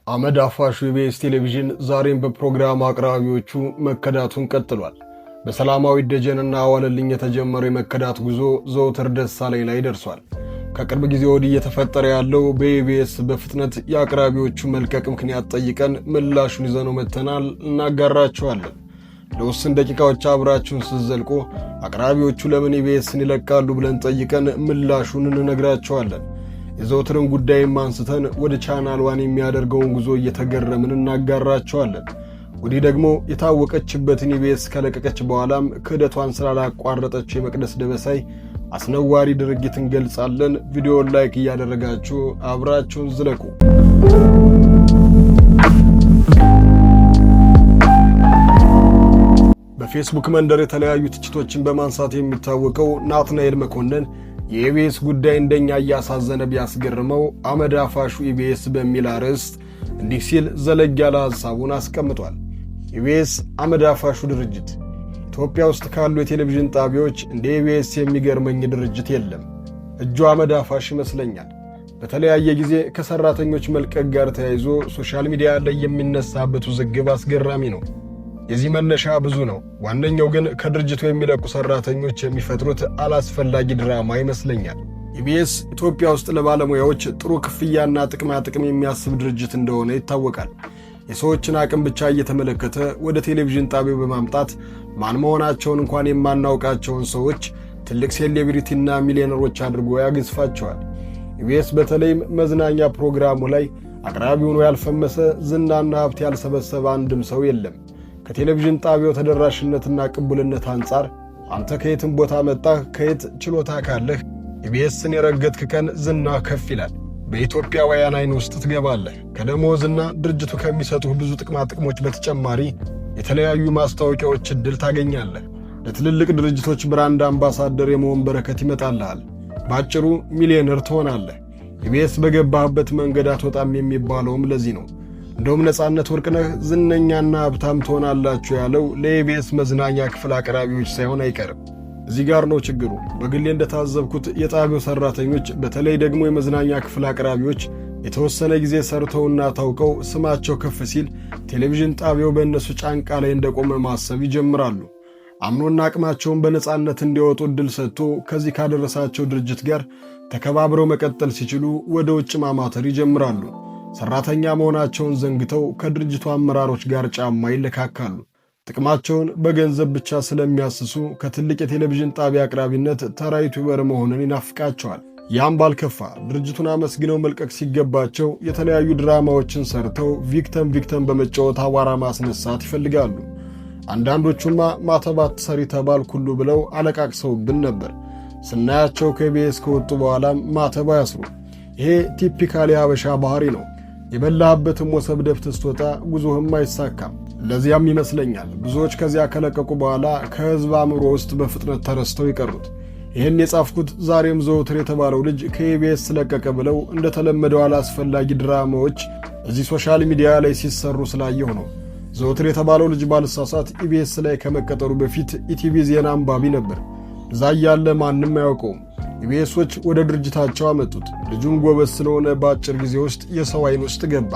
አመድ አፋሹ ኢቢኤስ ቴሌቪዥን ዛሬም በፕሮግራም አቅራቢዎቹ መከዳቱን ቀጥሏል። በሰላማዊ ደጀንና ዋለልኝ የተጀመረው የመከዳት ጉዞ ዘወትር ደሳለኝ ላይ ደርሷል። ከቅርብ ጊዜ ወዲህ እየተፈጠረ ያለው በኢቢኤስ በፍጥነት የአቅራቢዎቹ መልቀቅ ምክንያት ጠይቀን ምላሹን ይዘነው መጥተናል፣ እናጋራችኋለን። ለውስን ደቂቃዎች አብራችሁን ስትዘልቁ አቅራቢዎቹ ለምን ኢቢኤስን ይለቃሉ ብለን ጠይቀን ምላሹን እንነግራችኋለን። የዘወትርን ጉዳይም አንስተን ወደ ቻናል ዋን የሚያደርገውን ጉዞ እየተገረምን እናጋራችኋለን። ወዲህ ደግሞ የታወቀችበትን ኢቢኤስ ከለቀቀች በኋላም ክህደቷን ስላላቋረጠችው የመቅደስ ደበሳይ አስነዋሪ ድርጊት እንገልጻለን። ቪዲዮውን ላይክ እያደረጋችሁ አብራችሁን ዝለቁ። በፌስቡክ መንደር የተለያዩ ትችቶችን በማንሳት የሚታወቀው ናትናኤል መኮንን የኢቢኤስ ጉዳይ እንደኛ እያሳዘነ ቢያስገርመው አመድ አፋሹ ኢቢኤስ በሚል አርዕስት እንዲህ ሲል ዘለግ ያለ ሐሳቡን አስቀምጧል። ኢቢኤስ አመድ አፋሹ ድርጅት። ኢትዮጵያ ውስጥ ካሉ የቴሌቪዥን ጣቢያዎች እንደ ኢቢኤስ የሚገርመኝ ድርጅት የለም። እጁ አመድ አፋሽ ይመስለኛል። በተለያየ ጊዜ ከሰራተኞች መልቀቅ ጋር ተያይዞ ሶሻል ሚዲያ ላይ የሚነሳበት ውዝግብ አስገራሚ ነው። የዚህ መነሻ ብዙ ነው። ዋነኛው ግን ከድርጅቱ የሚለቁ ሰራተኞች የሚፈጥሩት አላስፈላጊ ድራማ ይመስለኛል። ኢቢኤስ ኢትዮጵያ ውስጥ ለባለሙያዎች ጥሩ ክፍያና ጥቅማ ጥቅም የሚያስብ ድርጅት እንደሆነ ይታወቃል። የሰዎችን አቅም ብቻ እየተመለከተ ወደ ቴሌቪዥን ጣቢያው በማምጣት ማን መሆናቸውን እንኳን የማናውቃቸውን ሰዎች ትልቅ ሴሌብሪቲና ሚሊዮነሮች አድርጎ ያግዝፋቸዋል። ኢቢኤስ በተለይም መዝናኛ ፕሮግራሙ ላይ አቅራቢ ሆኖ ያልፈመሰ ዝናና ሀብት ያልሰበሰበ አንድም ሰው የለም። ከቴሌቪዥን ጣቢያው ተደራሽነትና ቅቡልነት አንጻር አንተ ከየትም ቦታ መጣህ፣ ከየት ችሎታ ካለህ ኢቢኤስን የረገጥክ ቀን ዝና ከፍ ይላል። በኢትዮጵያውያን አይን ውስጥ ትገባለህ። ከደሞዝና ድርጅቱ ከሚሰጡህ ብዙ ጥቅማ ጥቅሞች በተጨማሪ የተለያዩ ማስታወቂያዎች ዕድል ታገኛለህ። ለትልልቅ ድርጅቶች ብራንድ አምባሳደር የመሆን በረከት ይመጣልሃል። ባጭሩ ሚሊዮነር ትሆናለህ። ኢቢኤስ በገባህበት መንገድ አትወጣም የሚባለውም ለዚህ ነው። እንደውም ነጻነት ወርቅነህ ዝነኛና ሀብታም ትሆናላችሁ ያለው ለኢቢኤስ መዝናኛ ክፍል አቅራቢዎች ሳይሆን አይቀርም። እዚህ ጋር ነው ችግሩ። በግሌ እንደታዘብኩት የጣቢያው ሰራተኞች በተለይ ደግሞ የመዝናኛ ክፍል አቅራቢዎች የተወሰነ ጊዜ ሰርተውና ታውቀው ስማቸው ከፍ ሲል ቴሌቪዥን ጣቢያው በእነሱ ጫንቃ ላይ እንደቆመ ማሰብ ይጀምራሉ። አምኖና አቅማቸውን በነጻነት እንዲወጡ ዕድል ሰጥቶ ከዚህ ካደረሳቸው ድርጅት ጋር ተከባብረው መቀጠል ሲችሉ ወደ ውጭ ማማተር ይጀምራሉ። ሰራተኛ መሆናቸውን ዘንግተው ከድርጅቱ አመራሮች ጋር ጫማ ይለካካሉ። ጥቅማቸውን በገንዘብ ብቻ ስለሚያስሱ ከትልቅ የቴሌቪዥን ጣቢያ አቅራቢነት ተራ ዩቲዩበር መሆንን ይናፍቃቸዋል። ያም ባልከፋ ድርጅቱን አመስግነው መልቀቅ ሲገባቸው የተለያዩ ድራማዎችን ሰርተው ቪክተም በመጫወት አዋራ ማስነሳት ይፈልጋሉ። አንዳንዶቹማ ማተባት ሰሪ ተባልኩ ሁሉ ብለው አለቃቅሰውብን ነበር። ስናያቸው ከኢቢኤስ ከወጡ በኋላም ማተባ ያስሩ። ይሄ ቲፒካሊ ሀበሻ ባህሪ ነው። የበላህበትም ወሰብ ደፍተህ ስትወጣ ጉዞህም አይሳካም። ለዚያም ይመስለኛል ብዙዎች ከዚያ ከለቀቁ በኋላ ከህዝብ አእምሮ ውስጥ በፍጥነት ተረስተው ይቀሩት። ይህን የጻፍኩት ዛሬም ዘወትር የተባለው ልጅ ከኢቢኤስ ለቀቀ ብለው እንደተለመደው አላስፈላጊ ድራማዎች እዚህ ሶሻል ሚዲያ ላይ ሲሰሩ ስላየሁ ነው። ዘወትር የተባለው ልጅ ባልሳሳት ኢቢኤስ ላይ ከመቀጠሩ በፊት ኢቲቪ ዜና አንባቢ ነበር። እዛ ያለ ማንም አያውቀውም። ኢቢኤሶች ወደ ድርጅታቸው አመጡት። ልጁም ጎበዝ ስለሆነ በአጭር ጊዜ ውስጥ የሰው አይን ውስጥ ገባ።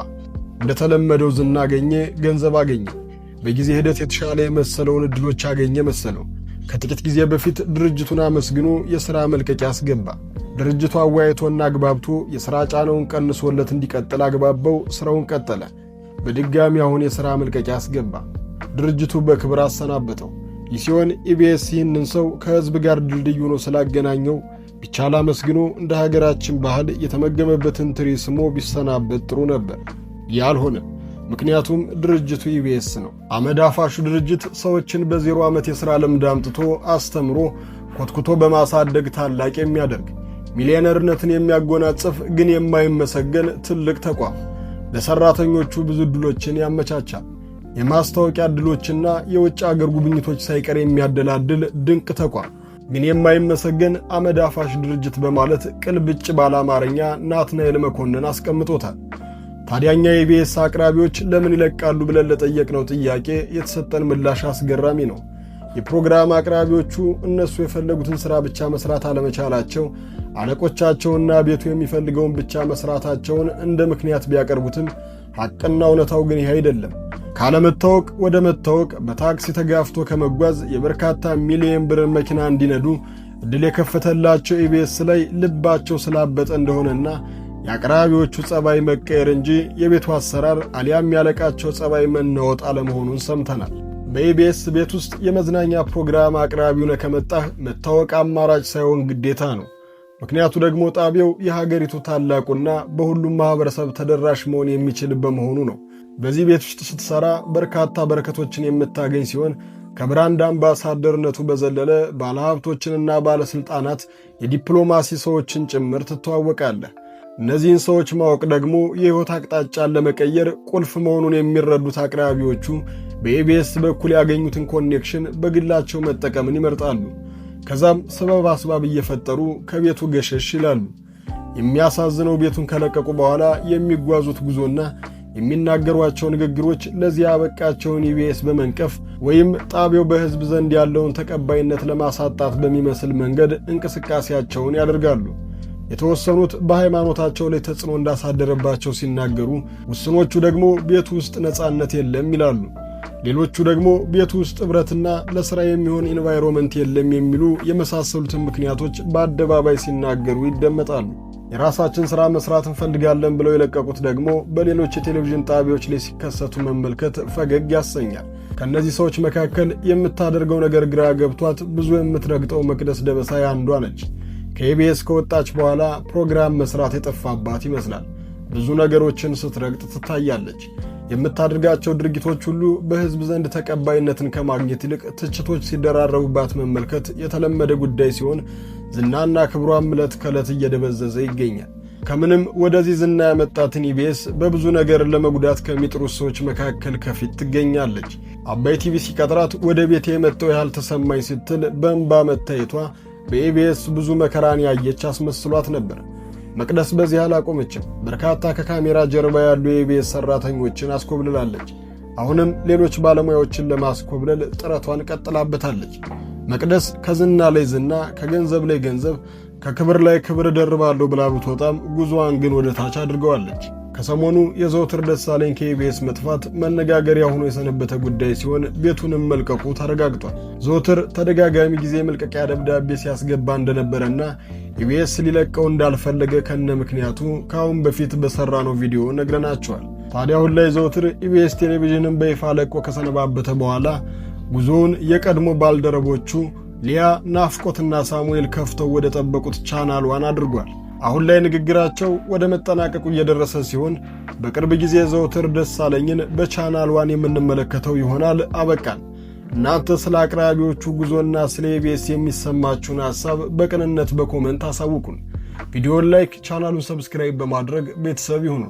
እንደተለመደው ዝና አገኘ፣ ገንዘብ አገኘ። በጊዜ ሂደት የተሻለ የመሰለውን ዕድሎች አገኘ መሰለው። ከጥቂት ጊዜ በፊት ድርጅቱን አመስግኖ የሥራ መልቀቂያ አስገባ። ድርጅቱ አዋይቶና አግባብቶ የሥራ ጫናውን ቀንሶለት እንዲቀጥል አግባበው ሥራውን ቀጠለ። በድጋሚ አሁን የሥራ መልቀቂያ አስገባ። ድርጅቱ በክብር አሰናበተው። ይህ ሲሆን ኢቢኤስ ይህንን ሰው ከሕዝብ ጋር ድልድይ ሆኖ ስላገናኘው ቢቻል አመስግኖ እንደ ሀገራችን ባህል የተመገበበትን ትሪ ስሞ ቢሰናበት ጥሩ ነበር። ያልሆነ። ምክንያቱም ድርጅቱ ኢቢኤስ ነው። አመድ አፋሹ ድርጅት ሰዎችን በ0 ዓመት የሥራ ልምድ አምጥቶ አስተምሮ ኮትኩቶ በማሳደግ ታላቅ የሚያደርግ ሚሊዮነርነትን የሚያጎናጽፍ ግን የማይመሰገን ትልቅ ተቋም ለሰራተኞቹ ብዙ ዕድሎችን ያመቻቻል። የማስታወቂያ ዕድሎችና የውጭ አገር ጉብኝቶች ሳይቀር የሚያደላድል ድንቅ ተቋም ግን የማይመሰገን አመድ አፋሽ ድርጅት በማለት ቅልብጭ ባለ አማርኛ ናትናኤል መኮንን አስቀምጦታል። ታዲያኛ የኢቢኤስ አቅራቢዎች ለምን ይለቃሉ ብለን ለጠየቅነው ጥያቄ የተሰጠን ምላሽ አስገራሚ ነው። የፕሮግራም አቅራቢዎቹ እነሱ የፈለጉትን ሥራ ብቻ መስራት አለመቻላቸው አለቆቻቸውና ቤቱ የሚፈልገውን ብቻ መስራታቸውን እንደ ምክንያት ቢያቀርቡትም ሐቅና እውነታው ግን ይህ አይደለም። ካለመታወቅ ወደ መታወቅ በታክሲ ተጋፍቶ ከመጓዝ የበርካታ ሚሊዮን ብር መኪና እንዲነዱ እድል የከፈተላቸው ኢቢኤስ ላይ ልባቸው ስላበጠ እንደሆነና የአቅራቢዎቹ ጸባይ መቀየር እንጂ የቤቱ አሰራር አሊያም ያለቃቸው ጸባይ መናወጥ አለመሆኑን ሰምተናል። በኢቢኤስ ቤት ውስጥ የመዝናኛ ፕሮግራም አቅራቢው ነህ ከመጣህ መታወቅ አማራጭ ሳይሆን ግዴታ ነው። ምክንያቱ ደግሞ ጣቢያው የሀገሪቱ ታላቁና በሁሉም ማህበረሰብ ተደራሽ መሆን የሚችል በመሆኑ ነው። በዚህ ቤት ውስጥ ስትሰራ በርካታ በረከቶችን የምታገኝ ሲሆን ከብራንድ አምባሳደርነቱ በዘለለ ባለሀብቶችንና ባለስልጣናት፣ የዲፕሎማሲ ሰዎችን ጭምር ትተዋወቃለህ። እነዚህን ሰዎች ማወቅ ደግሞ የህይወት አቅጣጫን ለመቀየር ቁልፍ መሆኑን የሚረዱት አቅራቢዎቹ በኢቢኤስ በኩል ያገኙትን ኮኔክሽን በግላቸው መጠቀምን ይመርጣሉ። ከዛም ሰበብ አስባብ እየፈጠሩ ከቤቱ ገሸሽ ይላሉ። የሚያሳዝነው ቤቱን ከለቀቁ በኋላ የሚጓዙት ጉዞና የሚናገሯቸው ንግግሮች ለዚህ ያበቃቸውን ኢቢኤስ በመንቀፍ ወይም ጣቢያው በህዝብ ዘንድ ያለውን ተቀባይነት ለማሳጣት በሚመስል መንገድ እንቅስቃሴያቸውን ያደርጋሉ። የተወሰኑት በሃይማኖታቸው ላይ ተጽዕኖ እንዳሳደረባቸው ሲናገሩ፣ ውስኖቹ ደግሞ ቤቱ ውስጥ ነጻነት የለም ይላሉ። ሌሎቹ ደግሞ ቤቱ ውስጥ ኅብረትና ለሥራ የሚሆን ኢንቫይሮመንት የለም የሚሉ የመሳሰሉትን ምክንያቶች በአደባባይ ሲናገሩ ይደመጣሉ። የራሳችን ሥራ መስራት እንፈልጋለን ብለው የለቀቁት ደግሞ በሌሎች የቴሌቪዥን ጣቢያዎች ላይ ሲከሰቱ መመልከት ፈገግ ያሰኛል። ከእነዚህ ሰዎች መካከል የምታደርገው ነገር ግራ ገብቷት ብዙ የምትረግጠው መቅደስ ደበሳይ አንዷ ነች። ከኢቢኤስ ከወጣች በኋላ ፕሮግራም መስራት የጠፋባት ይመስላል። ብዙ ነገሮችን ስትረግጥ ትታያለች። የምታደርጋቸው ድርጊቶች ሁሉ በሕዝብ ዘንድ ተቀባይነትን ከማግኘት ይልቅ ትችቶች ሲደራረቡባት መመልከት የተለመደ ጉዳይ ሲሆን ዝናና ክብሯም ዕለት ከዕለት እየደበዘዘ ይገኛል። ከምንም ወደዚህ ዝና ያመጣትን ኢቢኤስ በብዙ ነገር ለመጉዳት ከሚጥሩት ሰዎች መካከል ከፊት ትገኛለች። አባይ ቲቪ ሲቀጥራት ወደ ቤቴ የመጣው ያህል ተሰማኝ ስትል በእንባ መታየቷ በኢቢኤስ ብዙ መከራን ያየች አስመስሏት ነበር። መቅደስ በዚህ አላቆመችም። በርካታ ከካሜራ ጀርባ ያሉ የኢቢኤስ ሰራተኞችን አስኮብልላለች። አሁንም ሌሎች ባለሙያዎችን ለማስኮብለል ጥረቷን ቀጥላበታለች። መቅደስ ከዝና ላይ ዝና፣ ከገንዘብ ላይ ገንዘብ፣ ከክብር ላይ ክብር ደርባለሁ ብላ ብትወጣም ጉዞዋን ግን ወደ ታች አድርገዋለች። ከሰሞኑ የዘውትር ደሳለኝ ከኢቢኤስ መጥፋት መነጋገሪያ ሆኖ የሰነበተ ጉዳይ ሲሆን ቤቱንም መልቀቁ ተረጋግጧል። ዘውትር ተደጋጋሚ ጊዜ መልቀቂያ ደብዳቤ ሲያስገባ እንደነበረና ኢቢኤስ ሊለቀው እንዳልፈለገ ከነ ምክንያቱ ከአሁን በፊት በሰራነው ቪዲዮ ነግረናቸዋል። ታዲያ አሁን ላይ ዘውትር ኢቢኤስ ቴሌቪዥንን በይፋ ለቆ ከሰነባበተ በኋላ ጉዞውን የቀድሞ ባልደረቦቹ ሊያ፣ ናፍቆትና ሳሙኤል ከፍተው ወደ ጠበቁት ቻናል ዋን አድርጓል። አሁን ላይ ንግግራቸው ወደ መጠናቀቁ እየደረሰ ሲሆን በቅርብ ጊዜ ዘውትር ደሳለኝን በቻናል ዋን የምንመለከተው ይሆናል። አበቃን። እናንተ ስለ አቅራቢዎቹ ጉዞና ስለ ኢቢኤስ የሚሰማችሁን ሐሳብ በቅንነት በኮመንት አሳውቁን። ቪዲዮውን ላይክ፣ ቻናሉን ሰብስክራይብ በማድረግ ቤተሰብ ይሁኑ።